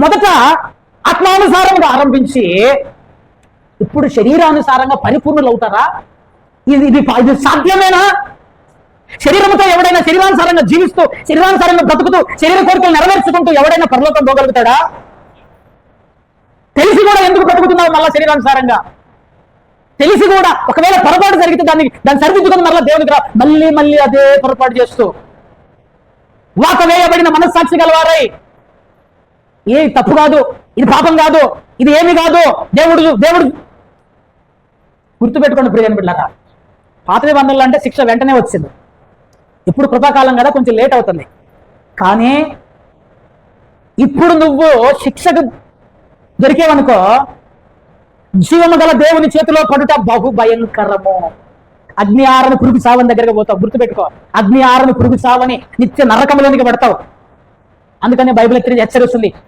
మొదట ఆత్మానుసారంగా ఆరంభించి ఇప్పుడు శరీరానుసారంగా పరిపూర్ణులు అవుతారా? ఇది సాధ్యమేనా? శరీరంతో ఎవడైనా శరీరానుసారంగా జీవిస్తూ, శరీరానుసారంగా బ్రతుకుతూ, శరీర కోరికలు నెరవేర్చుకుంటూ ఎవడైనా పరలోకం పోగలుగుతాడా? తెలిసి కూడా ఎందుకు బ్రతుకుతున్నావు మళ్ళా శరీరానుసారంగా? తెలిసి కూడా ఒకవేళ పొరపాటు జరిగితే దాన్ని సరిదిద్దుకొని మళ్ళీ దేవునికి రా, మళ్ళీ అదే పొరపాటు చేస్తూ వాత వేయబడిన మనస్సాక్షి గలవారై, ఏ తప్పు కాదు, ఇది పాపం కాదు, ఇది ఏమి కాదు, దేవుడు గుర్తుపెట్టుకోండి ప్రియని బిడ్డలారా. పాత నిబంధనలు అంటే శిక్ష వెంటనే వచ్చింది. ఇప్పుడు కృపాకాలం కదా, కొంచెం లేట్ అవుతుంది. కానీ ఇప్పుడు నువ్వు శిక్షకు దొరికేవనుకో, జీవము గల దేవుని చేతిలో పడుట బహు భయంకరము. అగ్ని ఆరని పురుగు చావని దగ్గరకు పోతావు. గుర్తుపెట్టుకో, అగ్ని ఆరని పురుగు చావని నిత్య నరకంలోనికి పడతావు. అందుకనే బైబిల్ హెచ్చరిస్తుంది,